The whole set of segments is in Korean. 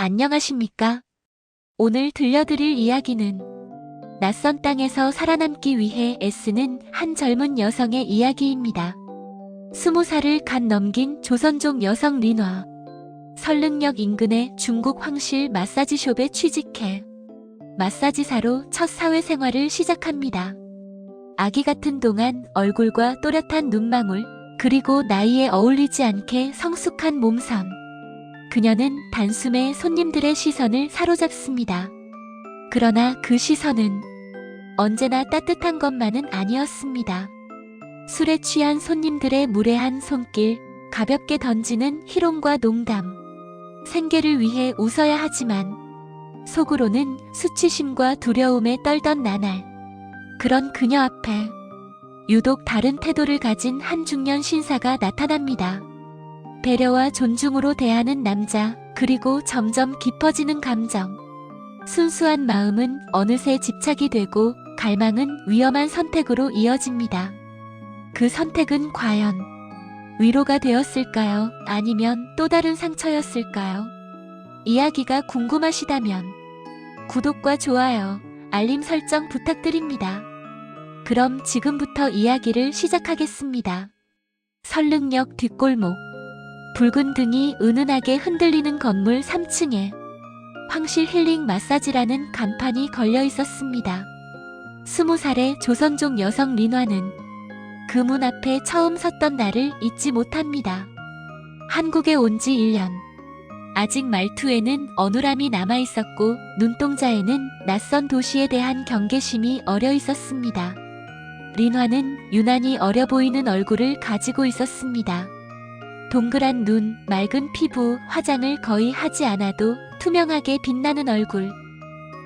안녕하십니까? 오늘 들려드릴 이야기는 낯선 땅에서 살아남기 위해 애쓰는 한 젊은 여성의 이야기입니다. 20살을 갓 넘긴 조선족 여성 린화. 설릉역 인근의 중국 황실 마사지숍에 취직해 마사지사로 첫 사회생활을 시작합니다. 아기 같은 동안 얼굴과 또렷한 눈망울, 그리고 나이에 어울리지 않게 성숙한 몸선. 그녀는 단숨에 손님들의 시선을 사로잡습니다. 그러나 그 시선은 언제나 따뜻한 것만은 아니었습니다. 술에 취한 손님들의 무례한 손길, 가볍게 던지는 희롱과 농담. 생계를 위해 웃어야 하지만 속으로는 수치심과 두려움에 떨던 나날. 그런 그녀 앞에 유독 다른 태도를 가진 한 중년 신사가 나타납니다. 배려와 존중으로 대하는 남자, 그리고 점점 깊어지는 감정. 순수한 마음은 어느새 집착이 되고 갈망은 위험한 선택으로 이어집니다. 그 선택은 과연 위로가 되었을까요? 아니면 또 다른 상처였을까요? 이야기가 궁금하시다면 구독과 좋아요, 알림 설정 부탁드립니다. 그럼 지금부터 이야기를 시작하겠습니다. 설릉역 뒷골목. 붉은 등이 은은하게 흔들리는 건물 3층에 황실 힐링 마사지라는 간판이 걸려 있었습니다. 20살의 조선족 여성 린화는 그 문 앞에 처음 섰던 날을 잊지 못합니다. 한국에 온 지 1년. 아직 말투에는 어눌함이 남아 있었고 눈동자에는 낯선 도시에 대한 경계심이 어려 있었습니다. 린화는 유난히 어려 보이는 얼굴을 가지고 있었습니다. 동그란 눈, 맑은 피부, 화장을 거의 하지 않아도 투명하게 빛나는 얼굴.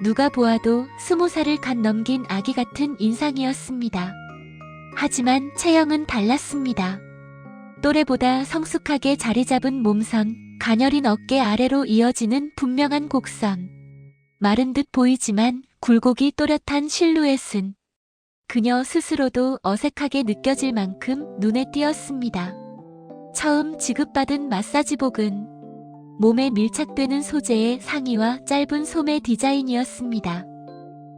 누가 보아도 20살을 갓 넘긴 아기 같은 인상이었습니다. 하지만 체형은 달랐습니다. 또래보다 성숙하게 자리 잡은 몸선, 가녀린 어깨 아래로 이어지는 분명한 곡선. 마른 듯 보이지만 굴곡이 또렷한 실루엣은 그녀 스스로도 어색하게 느껴질 만큼 눈에 띄었습니다. 처음 지급받은 마사지복은 몸에 밀착되는 소재의 상의와 짧은 소매 디자인이었습니다.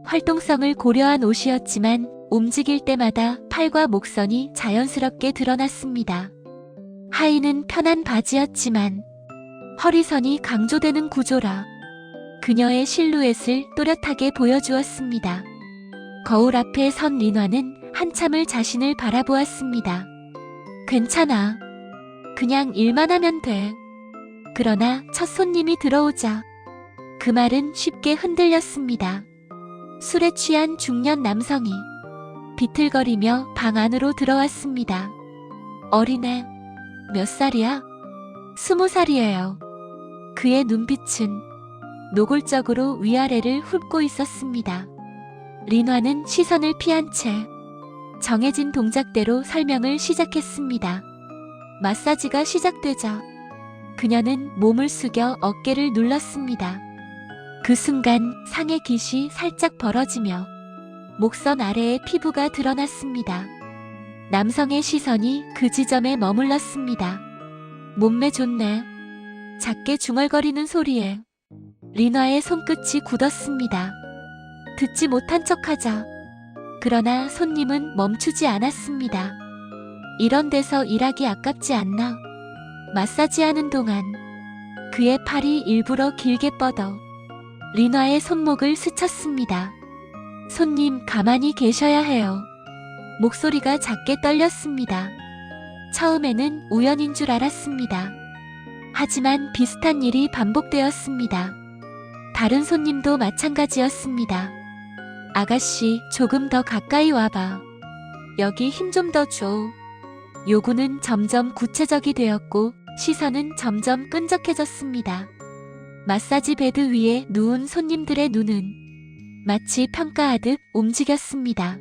활동성을 고려한 옷이었지만 움직일 때마다 팔과 목선이 자연스럽게 드러났습니다. 하의는 편한 바지였지만 허리선이 강조되는 구조라 그녀의 실루엣을 또렷하게 보여주었습니다. 거울 앞에 선 린화는 한참을 자신을 바라보았습니다. 괜찮아. 그냥 일만 하면 돼. 그러나 첫 손님이 들어오자 그 말은 쉽게 흔들렸습니다. 술에 취한 중년 남성이 비틀거리며 방 안으로 들어왔습니다. 어린애, 몇 살이야? 20살이에요. 그의 눈빛은 노골적으로 위아래를 훑고 있었습니다. 린화는 시선을 피한 채 정해진 동작대로 설명을 시작했습니다. 마사지가 시작되자 그녀는 몸을 숙여 어깨를 눌렀습니다. 그 순간 상의 깃이 살짝 벌어지며 목선 아래의 피부가 드러났습니다. 남성의 시선이 그 지점에 머물렀습니다. 몸매 좋네. 작게 중얼거리는 소리에 린화의 손끝이 굳었습니다. 듣지 못한 척하자. 그러나 손님은 멈추지 않았습니다. 이런 데서 일하기 아깝지 않나? 마사지하는 동안 그의 팔이 일부러 길게 뻗어 린화의 손목을 스쳤습니다. 손님, 가만히 계셔야 해요. 목소리가 작게 떨렸습니다. 처음에는 우연인 줄 알았습니다. 하지만 비슷한 일이 반복되었습니다. 다른 손님도 마찬가지였습니다. 아가씨, 조금 더 가까이 와봐. 여기 힘 좀 더 줘. 요구는 점점 구체적이 되었고 시선은 점점 끈적해졌습니다. 마사지 베드 위에 누운 손님들의 눈은 마치 평가하듯 움직였습니다.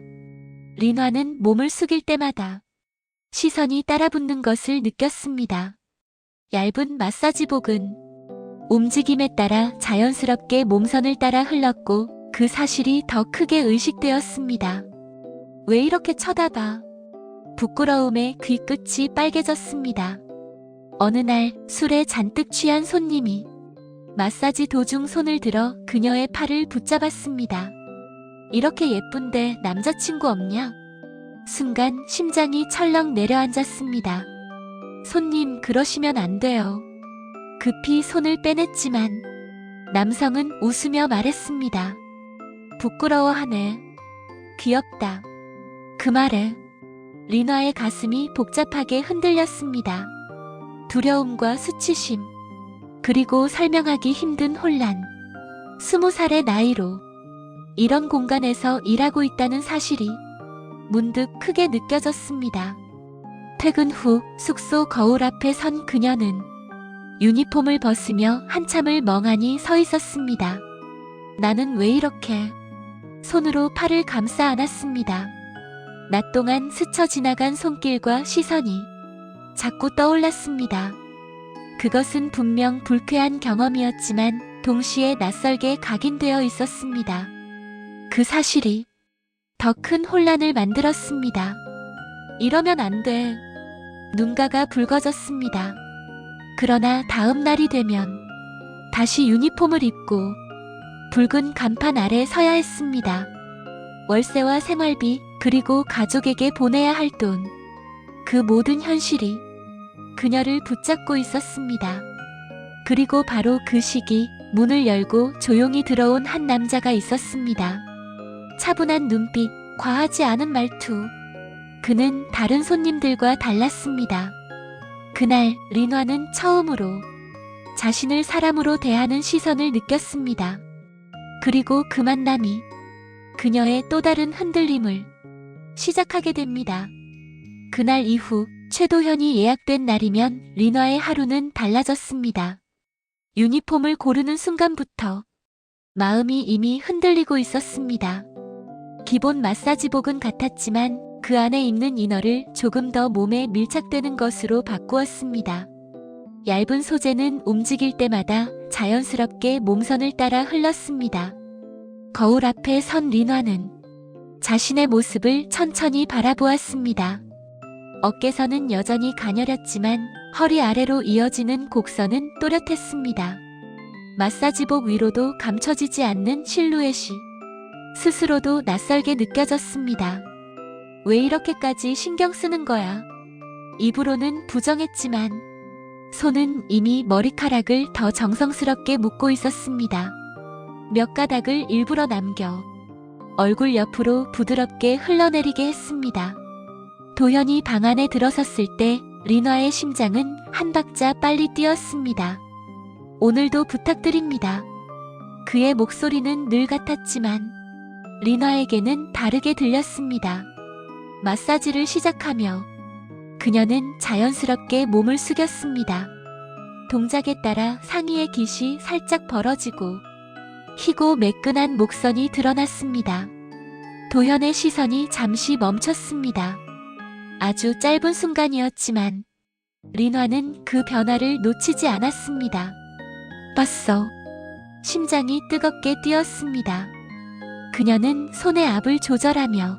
린화는 몸을 숙일 때마다 시선이 따라붙는 것을 느꼈습니다. 얇은 마사지복은 움직임에 따라 자연스럽게 몸선을 따라 흘렀고 그 사실이 더 크게 의식되었습니다. 왜 이렇게 쳐다봐? 부끄러움에 귀끝이 빨개졌습니다. 어느 날 술에 잔뜩 취한 손님이 마사지 도중 손을 들어 그녀의 팔을 붙잡았습니다. 이렇게 예쁜데 남자친구 없냐? 순간 심장이 철렁 내려앉았습니다. 손님, 그러시면 안 돼요. 급히 손을 빼냈지만 남성은 웃으며 말했습니다. 부끄러워하네. 귀엽다. 그 말에 리나의 가슴이 복잡하게 흔들렸습니다. 두려움과 수치심, 그리고 설명하기 힘든 혼란. 20살의 나이로 이런 공간에서 일하고 있다는 사실이 문득 크게 느껴졌습니다. 퇴근 후 숙소 거울 앞에 선 그녀는 유니폼을 벗으며 한참을 멍하니 서 있었습니다. 나는 왜 이렇게? 손으로 팔을 감싸 안았습니다. 낮 동안 스쳐 지나간 손길과 시선이 자꾸 떠올랐습니다. 그것은 분명 불쾌한 경험이었지만 동시에 낯설게 각인되어 있었습니다. 그 사실이 더 큰 혼란을 만들었습니다. 이러면 안 돼. 눈가가 붉어졌습니다. 그러나 다음 날이 되면 다시 유니폼을 입고 붉은 간판 아래 서야 했습니다. 월세와 생활비, 그리고 가족에게 보내야 할 돈. 그 모든 현실이 그녀를 붙잡고 있었습니다. 그리고 바로 그 시기 문을 열고 조용히 들어온 한 남자가 있었습니다. 차분한 눈빛, 과하지 않은 말투. 그는 다른 손님들과 달랐습니다. 그날 리나는 처음으로 자신을 사람으로 대하는 시선을 느꼈습니다. 그리고 그 만남이 그녀의 또 다른 흔들림을 시작하게 됩니다. 그날 이후 최도현이 예약된 날이면 리나의 하루는 달라졌습니다. 유니폼을 고르는 순간부터 마음이 이미 흔들리고 있었습니다. 기본 마사지복은 같았지만 그 안에 입는 이너를 조금 더 몸에 밀착되는 것으로 바꾸었습니다. 얇은 소재는 움직일 때마다 자연스럽게 몸선을 따라 흘렀습니다. 거울 앞에 선 리나는 자신의 모습을 천천히 바라보았습니다. 어깨선은 여전히 가녀렸지만 허리 아래로 이어지는 곡선은 또렷했습니다. 마사지복 위로도 감춰지지 않는 실루엣이 스스로도 낯설게 느껴졌습니다. 왜 이렇게까지 신경 쓰는 거야? 입으로는 부정했지만 손은 이미 머리카락을 더 정성스럽게 묶고 있었습니다. 몇 가닥을 일부러 남겨 얼굴 옆으로 부드럽게 흘러내리게 했습니다. 도현이 방 안에 들어섰을 때 리나의 심장은 한 박자 빨리 뛰었습니다. 오늘도 부탁드립니다. 그의 목소리는 늘 같았지만 리나에게는 다르게 들렸습니다. 마사지를 시작하며 그녀는 자연스럽게 몸을 숙였습니다. 동작에 따라 상의의 깃이 살짝 벌어지고 희고 매끈한 목선이 드러났습니다. 도현의 시선이 잠시 멈췄습니다. 아주 짧은 순간이었지만 리나는 그 변화를 놓치지 않았습니다. 봤어. 심장이 뜨겁게 뛰었습니다. 그녀는 손의 압을 조절하며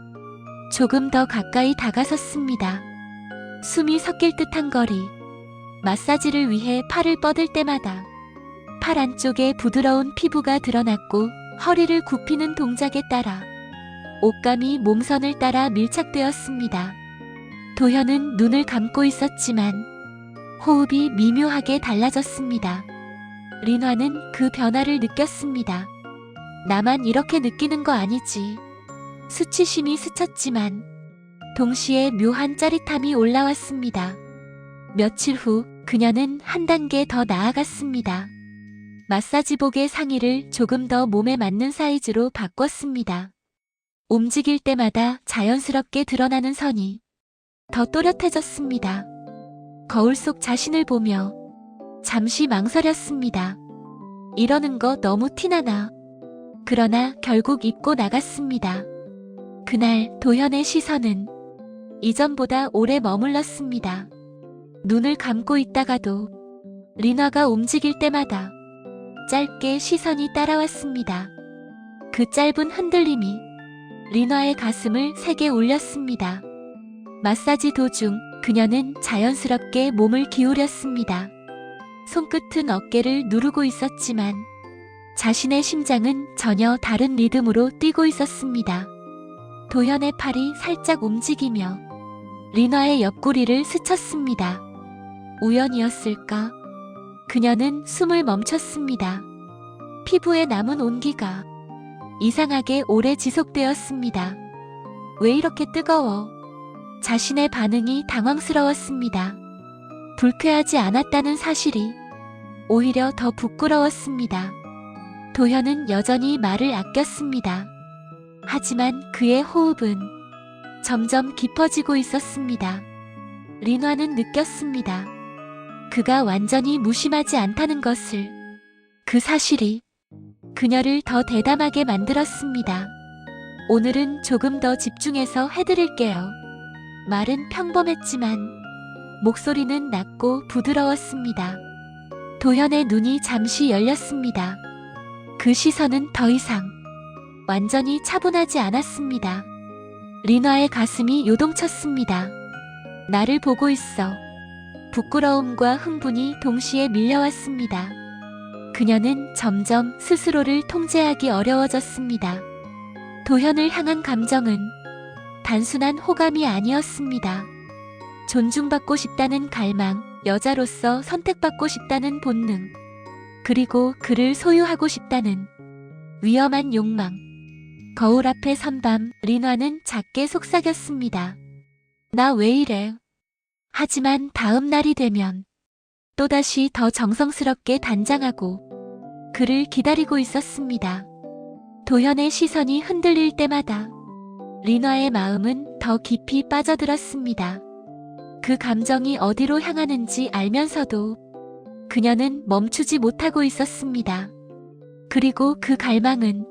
조금 더 가까이 다가섰습니다. 숨이 섞일 듯한 거리. 마사지를 위해 팔을 뻗을 때마다 팔 안쪽에 부드러운 피부가 드러났고 허리를 굽히는 동작에 따라 옷감이 몸선을 따라 밀착되었습니다. 도현은 눈을 감고 있었지만 호흡이 미묘하게 달라졌습니다. 리나는 그 변화를 느꼈습니다. 나만 이렇게 느끼는 거 아니지. 수치심이 스쳤지만 동시에 묘한 짜릿함이 올라왔습니다. 며칠 후 그녀는 한 단계 더 나아갔습니다. 마사지복의 상의를 조금 더 몸에 맞는 사이즈로 바꿨습니다. 움직일 때마다 자연스럽게 드러나는 선이 더 또렷해졌습니다. 거울 속 자신을 보며 잠시 망설였습니다. 이러는 거 너무 티나나. 그러나 결국 입고 나갔습니다. 그날 도현의 시선은 이전보다 오래 머물렀습니다. 눈을 감고 있다가도 리나가 움직일 때마다 짧게 시선이 따라왔습니다. 그 짧은 흔들림이 리나의 가슴을 세게 울렸습니다. 마사지 도중 그녀는 자연스럽게 몸을 기울였습니다. 손끝은 어깨를 누르고 있었지만 자신의 심장은 전혀 다른 리듬으로 뛰고 있었습니다. 도현의 팔이 살짝 움직이며 리나의 옆구리를 스쳤습니다. 우연이었을까? 그녀는 숨을 멈췄습니다. 피부에 남은 온기가 이상하게 오래 지속되었습니다. 왜 이렇게 뜨거워? 자신의 반응이 당황스러웠습니다. 불쾌하지 않았다는 사실이 오히려 더 부끄러웠습니다. 도현은 여전히 말을 아꼈습니다. 하지만 그의 호흡은 점점 깊어지고 있었습니다. 린화는 느꼈습니다. 그가 완전히 무심하지 않다는 것을. 그 사실이 그녀를 더 대담하게 만들었습니다. 오늘은 조금 더 집중해서 해드릴게요. 말은 평범했지만 목소리는 낮고 부드러웠습니다. 도현의 눈이 잠시 열렸습니다. 그 시선은 더 이상 완전히 차분하지 않았습니다. 린화의 가슴이 요동쳤습니다. 나를 보고 있어. 부끄러움과 흥분이 동시에 밀려왔습니다. 그녀는 점점 스스로를 통제하기 어려워졌습니다. 도현을 향한 감정은 단순한 호감이 아니었습니다. 존중받고 싶다는 갈망, 여자로서 선택받고 싶다는 본능, 그리고 그를 소유하고 싶다는 위험한 욕망. 거울 앞에 선 밤, 린화는 작게 속삭였습니다. 나 왜 이래? 하지만 다음 날이 되면 또다시 더 정성스럽게 단장하고 그를 기다리고 있었습니다. 도현의 시선이 흔들릴 때마다 린화의 마음은 더 깊이 빠져들었습니다. 그 감정이 어디로 향하는지 알면서도 그녀는 멈추지 못하고 있었습니다. 그리고 그 갈망은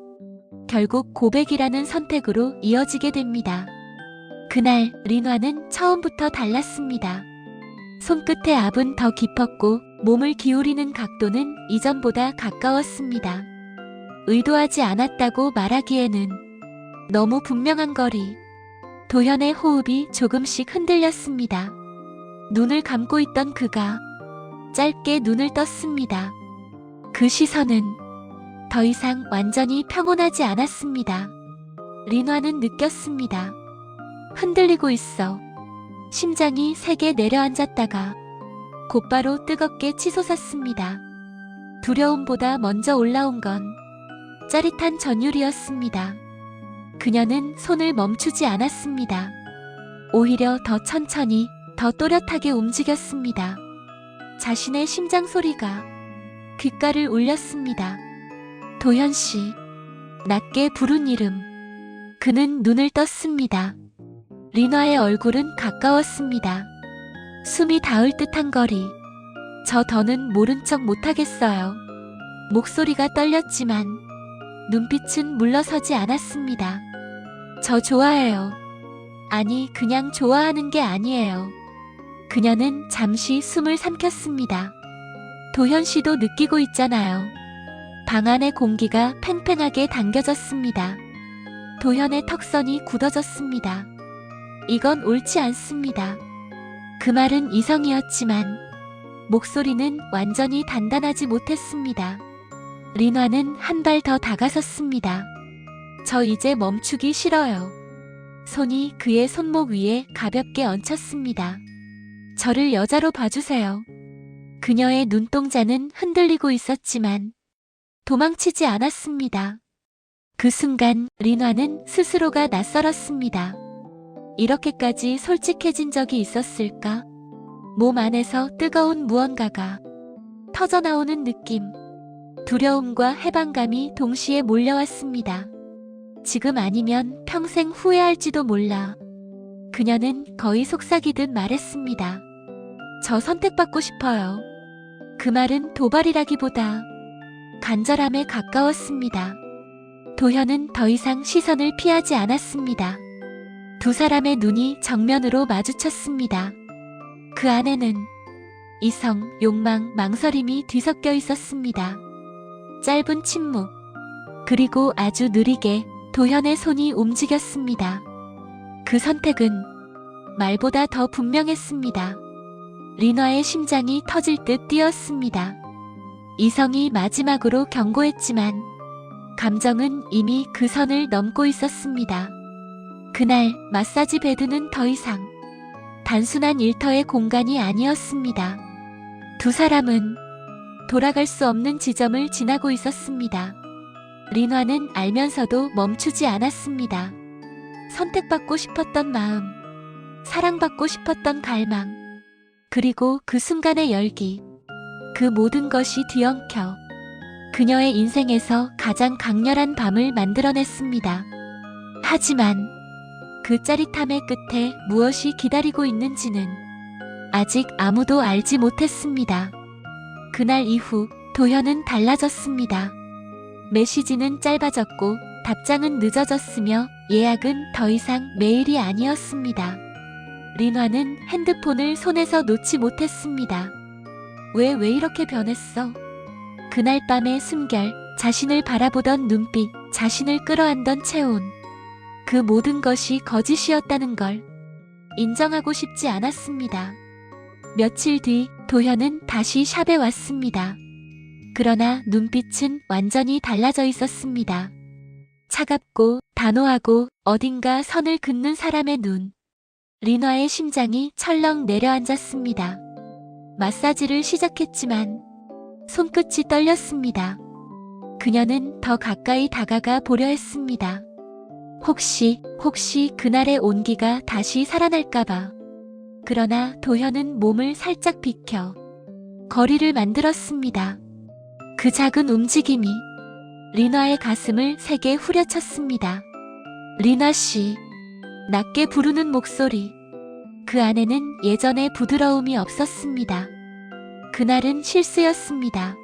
결국 고백이라는 선택으로 이어지게 됩니다. 그날 린화는 처음부터 달랐습니다. 손끝의 압은 더 깊었고 몸을 기울이는 각도는 이전보다 가까웠습니다. 의도하지 않았다고 말하기에는 너무 분명한 거리. 도현의 호흡이 조금씩 흔들렸습니다. 눈을 감고 있던 그가 짧게 눈을 떴습니다. 그 시선은 더 이상 완전히 평온하지 않았습니다. 린화는 느꼈습니다. 흔들리고 있어. 심장이 세게 내려앉았다가 곧바로 뜨겁게 치솟았습니다. 두려움보다 먼저 올라온 건 짜릿한 전율이었습니다. 그녀는 손을 멈추지 않았습니다. 오히려 더 천천히, 더 또렷하게 움직였습니다. 자신의 심장 소리가 귓가를 울렸습니다. 도현 씨. 낮게 부른 이름. 그는 눈을 떴습니다. 린화의 얼굴은 가까웠습니다. 숨이 닿을 듯한 거리. 저 더는 모른 척 못하겠어요. 목소리가 떨렸지만 눈빛은 물러서지 않았습니다. 저 좋아해요. 아니, 그냥 좋아하는 게 아니에요. 그녀는 잠시 숨을 삼켰습니다. 도현 씨도 느끼고 있잖아요. 방 안의 공기가 팽팽하게 당겨졌습니다. 도현의 턱선이 굳어졌습니다. 이건 옳지 않습니다. 그 말은 이성이었지만 목소리는 완전히 단단하지 못했습니다. 린화는 한 발 더 다가섰습니다. 저 이제 멈추기 싫어요. 손이 그의 손목 위에 가볍게 얹혔습니다. 저를 여자로 봐주세요. 그녀의 눈동자는 흔들리고 있었지만 도망치지 않았습니다. 그 순간 린화는 스스로가 낯설었습니다. 이렇게까지 솔직해진 적이 있었을까? 몸 안에서 뜨거운 무언가가 터져나오는 느낌. 두려움과 해방감이 동시에 몰려왔습니다. 지금 아니면 평생 후회할지도 몰라. 그녀는 거의 속삭이듯 말했습니다. 저 선택받고 싶어요. 그 말은 도발이라기보다 간절함에 가까웠습니다. 도현은 더 이상 시선을 피하지 않았습니다. 두 사람의 눈이 정면으로 마주쳤습니다. 그 안에는 이성, 욕망, 망설임이 뒤섞여 있었습니다. 짧은 침묵, 그리고 아주 느리게 도현의 손이 움직였습니다. 그 선택은 말보다 더 분명했습니다. 리나의 심장이 터질 듯 뛰었습니다. 이성이 마지막으로 경고했지만 감정은 이미 그 선을 넘고 있었습니다. 그날 마사지 베드는 더 이상 단순한 일터의 공간이 아니었습니다. 두 사람은 돌아갈 수 없는 지점을 지나고 있었습니다. 리나는 알면서도 멈추지 않았습니다. 선택받고 싶었던 마음, 사랑받고 싶었던 갈망, 그리고 그 순간의 열기, 그 모든 것이 뒤엉켜 그녀의 인생에서 가장 강렬한 밤을 만들어냈습니다. 하지만 그 짜릿함의 끝에 무엇이 기다리고 있는지는 아직 아무도 알지 못했습니다. 그날 이후 도현은 달라졌습니다. 메시지는 짧아졌고 답장은 늦어졌으며 예약은 더 이상 매일이 아니었습니다. 리나는 핸드폰을 손에서 놓지 못했습니다. 왜 이렇게 변했어? 그날 밤의 숨결, 자신을 바라보던 눈빛, 자신을 끌어안던 체온. 그 모든 것이 거짓이었다는 걸 인정하고 싶지 않았습니다. 며칠 뒤 도현은 다시 샵에 왔습니다. 그러나 눈빛은 완전히 달라져 있었습니다. 차갑고 단호하고 어딘가 선을 긋는 사람의 눈. 리나의 심장이 철렁 내려앉았습니다. 마사지를 시작했지만 손끝이 떨렸습니다. 그녀는 더 가까이 다가가 보려 했습니다. 혹시 그날의 온기가 다시 살아날까봐. 그러나 도현은 몸을 살짝 비켜 거리를 만들었습니다. 그 작은 움직임이 리나의 가슴을 세게 후려쳤습니다. 리나 씨, 낮게 부르는 목소리. 그 안에는 예전의 부드러움이 없었습니다. 그날은 실수였습니다.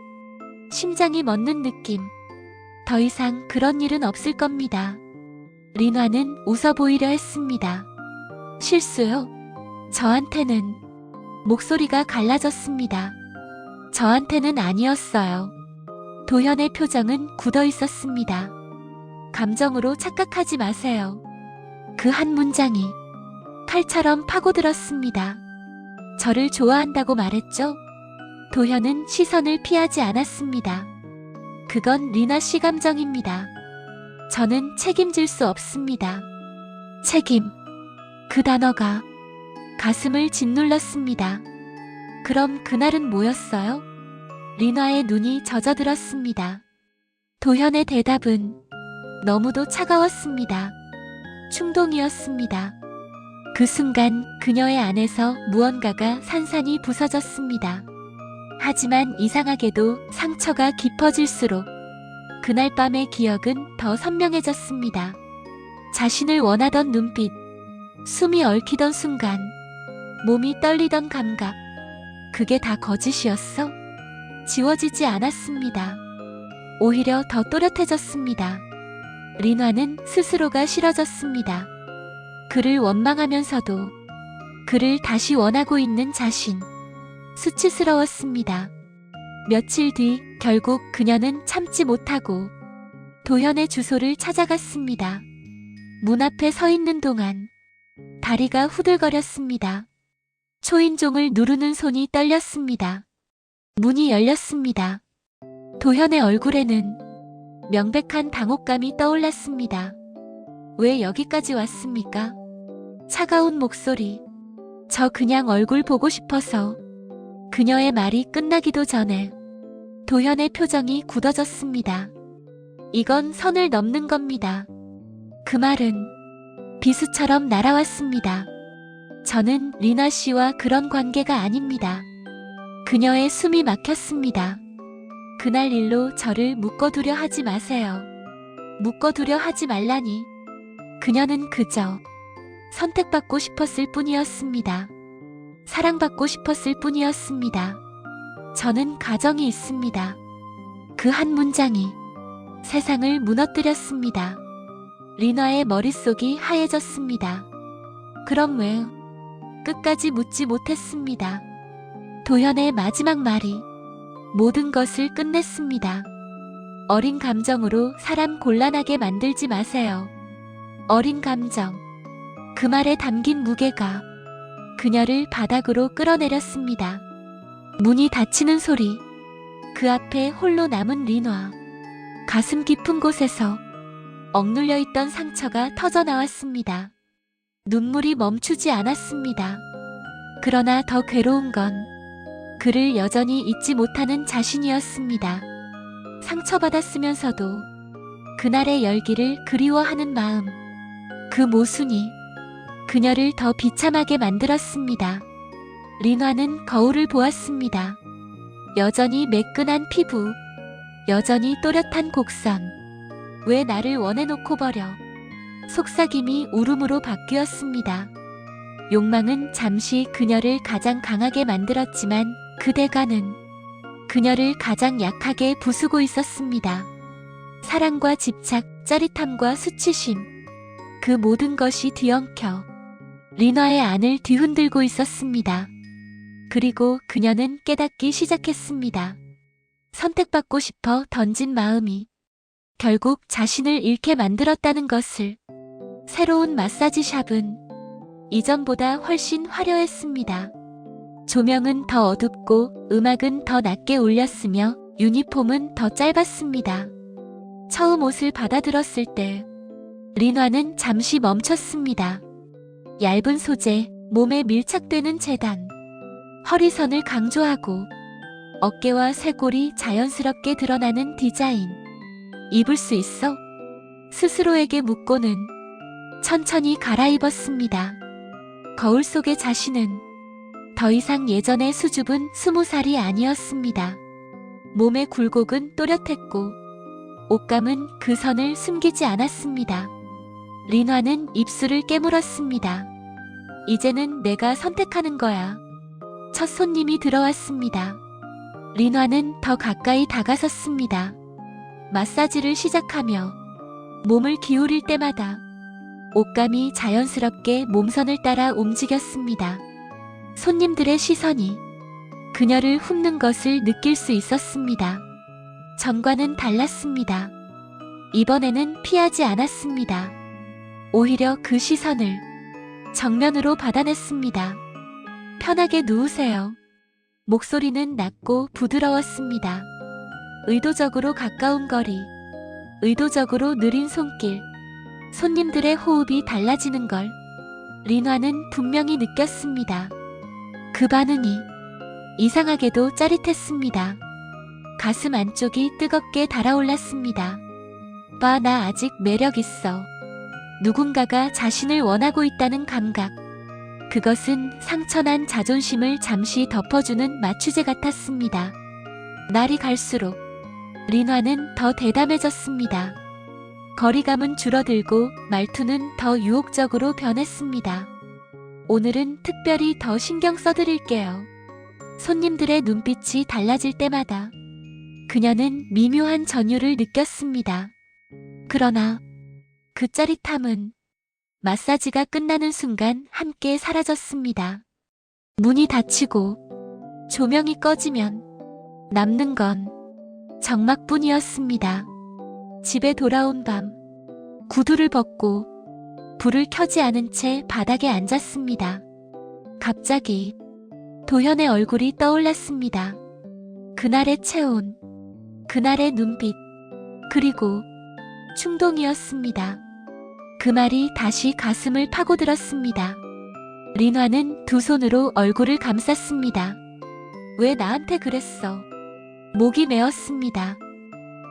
심장이 멎는 느낌. 더 이상 그런 일은 없을 겁니다. 리나는 웃어 보이려 했습니다. 실수요? 저한테는. 목소리가 갈라졌습니다. 저한테는 아니었어요. 도현의 표정은 굳어 있었습니다. 감정으로 착각하지 마세요. 그 한 문장이 칼처럼 파고들었습니다. 저를 좋아한다고 말했죠? 도현은 시선을 피하지 않았습니다. 그건 리나 씨 감정입니다. 저는 책임질 수 없습니다. 책임. 그 단어가 가슴을 짓눌렀습니다. 그럼 그날은 뭐였어요? 리나의 눈이 젖어들었습니다. 도현의 대답은 너무도 차가웠습니다. 충동이었습니다. 그 순간 그녀의 안에서 무언가가 산산이 부서졌습니다. 하지만 이상하게도 상처가 깊어질수록 그날 밤의 기억은 더 선명해졌습니다. 자신을 원하던 눈빛, 숨이 얽히던 순간, 몸이 떨리던 감각, 그게 다 거짓이었어? 지워지지 않았습니다. 오히려 더 또렷해졌습니다. 리나는 스스로가 싫어졌습니다. 그를 원망하면서도 그를 다시 원하고 있는 자신. 수치스러웠습니다. 며칠 뒤 결국 그녀는 참지 못하고 도현의 주소를 찾아갔습니다. 문 앞에 서 있는 동안 다리가 후들거렸습니다. 초인종을 누르는 손이 떨렸습니다. 문이 열렸습니다. 도현의 얼굴에는 명백한 당혹감이 떠올랐습니다. 왜 여기까지 왔습니까? 차가운 목소리. 저 그냥 얼굴 보고 싶어서. 그녀의 말이 끝나기도 전에 도현의 표정이 굳어졌습니다. 이건 선을 넘는 겁니다. 그 말은 비수처럼 날아왔습니다. 저는 리나 씨와 그런 관계가 아닙니다. 그녀의 숨이 막혔습니다. 그날 일로 저를 묶어두려 하지 마세요. 묶어두려 하지 말라니. 그녀는 그저 선택받고 싶었을 뿐이었습니다. 사랑받고 싶었을 뿐이었습니다. 저는 가정이 있습니다. 그 한 문장이 세상을 무너뜨렸습니다. 리나의 머릿속이 하얘졌습니다. 그럼 왜? 끝까지 묻지 못했습니다. 도현의 마지막 말이 모든 것을 끝냈습니다. 어린 감정으로 사람 곤란하게 만들지 마세요. 어린 감정. 그 말에 담긴 무게가 그녀를 바닥으로 끌어내렸습니다. 문이 닫히는 소리. 그 앞에 홀로 남은 리놔. 가슴 깊은 곳에서 억눌려 있던 상처가 터져 나왔습니다. 눈물이 멈추지 않았습니다. 그러나 더 괴로운 건 그를 여전히 잊지 못하는 자신이었습니다. 상처받았으면서도 그날의 열기를 그리워하는 마음. 그 모순이 그녀를 더 비참하게 만들었습니다. 리놔는 거울을 보았습니다. 여전히 매끈한 피부, 여전히 또렷한 곡선. 왜 나를 원해놓고 버려? 속삭임이 울음으로 바뀌었습니다. 욕망은 잠시 그녀를 가장 강하게 만들었지만 그 대가는 그녀를 가장 약하게 부수고 있었습니다. 사랑과 집착, 짜릿함과 수치심, 그 모든 것이 뒤엉켜 리놔의 안을 뒤흔들고 있었습니다. 그리고 그녀는 깨닫기 시작했습니다. 선택받고 싶어 던진 마음이 결국 자신을 잃게 만들었다는 것을. 새로운 마사지샵은 이전보다 훨씬 화려했습니다. 조명은 더 어둡고 음악은 더 낮게 울렸으며 유니폼은 더 짧았습니다. 처음 옷을 받아들었을 때 리놔는 잠시 멈췄습니다. 얇은 소재, 몸에 밀착되는 재단, 허리선을 강조하고 어깨와 쇄골이 자연스럽게 드러나는 디자인. 입을 수 있어? 스스로에게 묻고는 천천히 갈아입었습니다. 거울 속의 자신은 더 이상 예전의 수줍은 20살이 아니었습니다. 몸의 굴곡은 또렷했고 옷감은 그 선을 숨기지 않았습니다. 리놔는 입술을 깨물었습니다. 이제는 내가 선택하는 거야. 첫 손님이 들어왔습니다. 리놔는 더 가까이 다가섰습니다. 마사지를 시작하며 몸을 기울일 때마다 옷감이 자연스럽게 몸선을 따라 움직였습니다. 손님들의 시선이 그녀를 훑는 것을 느낄 수 있었습니다. 전과는 달랐습니다. 이번에는 피하지 않았습니다. 오히려 그 시선을 정면으로 받아냈습니다. 편하게 누우세요. 목소리는 낮고 부드러웠습니다. 의도적으로 가까운 거리, 의도적으로 느린 손길. 손님들의 호흡이 달라지는 걸 리놔는 분명히 느꼈습니다. 그 반응이 이상하게도 짜릿했습니다. 가슴 안쪽이 뜨겁게 달아올랐습니다. 봐, 나 아직 매력 있어. 누군가가 자신을 원하고 있다는 감각. 그것은 상처난 자존심을 잠시 덮어주는 마취제 같았습니다. 날이 갈수록 리놔는 더 대담해졌습니다. 거리감은 줄어들고 말투는 더 유혹적으로 변했습니다. 오늘은 특별히 더 신경 써드릴게요. 손님들의 눈빛이 달라질 때마다 그녀는 미묘한 전율을 느꼈습니다. 그러나 그 짜릿함은 마사지가 끝나는 순간 함께 사라졌습니다. 문이 닫히고 조명이 꺼지면 남는 건 적막뿐이었습니다. 집에 돌아온 밤, 구두를 벗고 불을 켜지 않은 채 바닥에 앉았습니다. 갑자기 도현의 얼굴이 떠올랐습니다. 그날의 체온, 그날의 눈빛, 그리고 충동이었습니다. 그 말이 다시 가슴을 파고들었습니다. 리놔는 두 손으로 얼굴을 감쌌습니다. 왜 나한테 그랬어? 목이 메었습니다.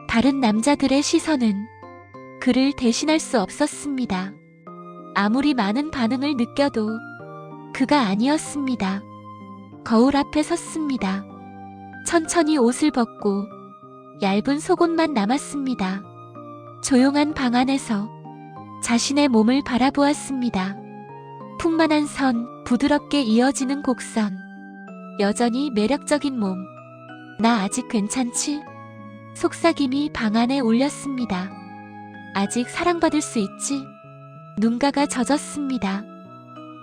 다른 남자들의 시선은 그를 대신할 수 없었습니다. 아무리 많은 반응을 느껴도 그가 아니었습니다. 거울 앞에 섰습니다. 천천히 옷을 벗고 얇은 속옷만 남았습니다. 조용한 방 안에서 자신의 몸을 바라보았습니다. 풍만한 선, 부드럽게 이어지는 곡선, 여전히 매력적인 몸. 나 아직 괜찮지? 속삭임이 방 안에 울렸습니다. 아직 사랑받을 수 있지? 눈가가 젖었습니다.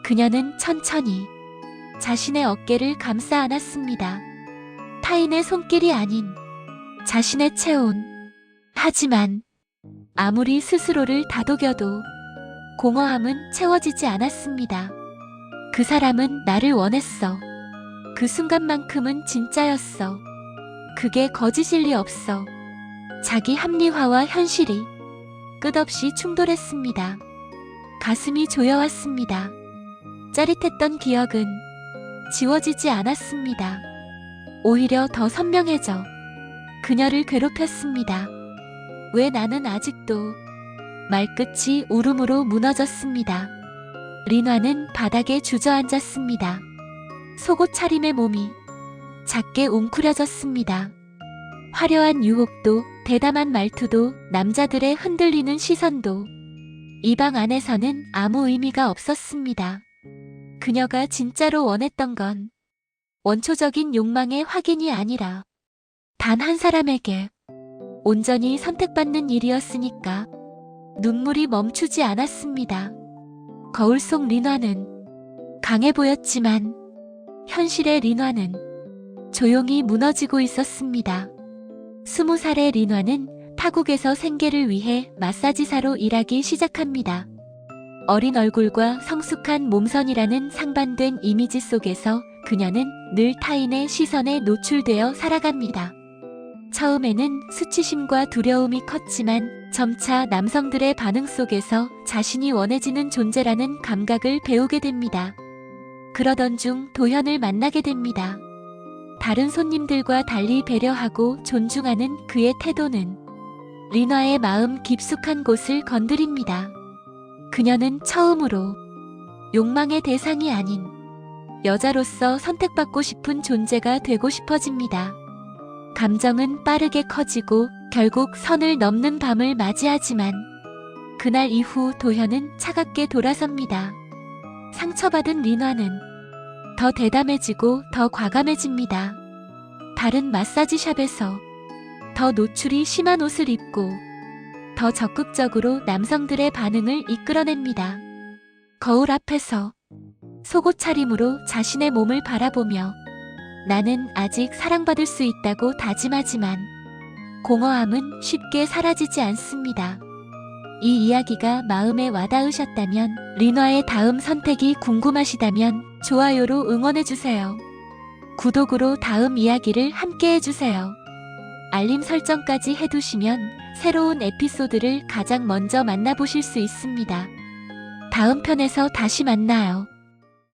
그녀는 천천히 자신의 어깨를 감싸 안았습니다. 타인의 손길이 아닌 자신의 체온. 하지만 아무리 스스로를 다독여도 공허함은 채워지지 않았습니다. 그 사람은 나를 원했어. 그 순간만큼은 진짜였어. 그게 거짓일 리 없어. 자기 합리화와 현실이 끝없이 충돌했습니다. 가슴이 조여왔습니다. 짜릿했던 기억은 지워지지 않았습니다. 오히려 더 선명해져 그녀를 괴롭혔습니다. 왜 나는 아직도 말끝이 울음으로 무너졌습니다. 린화는 바닥에 주저앉았습니다. 속옷 차림의 몸이 작게 웅크려졌습니다. 화려한 유혹도 대담한 말투도 남자들의 흔들리는 시선도 이 방 안에서는 아무 의미가 없었습니다. 그녀가 진짜로 원했던 건 원초적인 욕망의 확인이 아니라 단 한 사람에게 온전히 선택받는 일이었으니까 눈물이 멈추지 않았습니다. 거울 속 린화는 강해 보였지만 현실의 린화는 조용히 무너지고 있었습니다. 20살의 린화는 타국에서 생계를 위해 마사지사로 일하기 시작합니다. 어린 얼굴과 성숙한 몸선이라는 상반된 이미지 속에서 그녀는 늘 타인의 시선에 노출되어 살아갑니다. 처음에는 수치심과 두려움이 컸지만 점차 남성들의 반응 속에서 자신이 원해지는 존재라는 감각을 배우게 됩니다. 그러던 중 도현을 만나게 됩니다. 다른 손님들과 달리 배려하고 존중하는 그의 태도는 린화의 마음 깊숙한 곳을 건드립니다. 그녀는 처음으로 욕망의 대상이 아닌 여자로서 선택받고 싶은 존재가 되고 싶어집니다. 감정은 빠르게 커지고 결국 선을 넘는 밤을 맞이하지만 그날 이후 도현은 차갑게 돌아섭니다. 상처받은 린화는 더 대담해지고 더 과감해집니다. 다른 마사지샵에서 더 노출이 심한 옷을 입고 더 적극적으로 남성들의 반응을 이끌어냅니다. 거울 앞에서 속옷 차림으로 자신의 몸을 바라보며 나는 아직 사랑받을 수 있다고 다짐하지만 공허함은 쉽게 사라지지 않습니다. 이 이야기가 마음에 와닿으셨다면 린화의 다음 선택이 궁금하시다면 좋아요로 응원해주세요. 구독으로 다음 이야기를 함께 해주세요. 알림 설정까지 해두시면 새로운 에피소드를 가장 먼저 만나보실 수 있습니다. 다음 편에서 다시 만나요.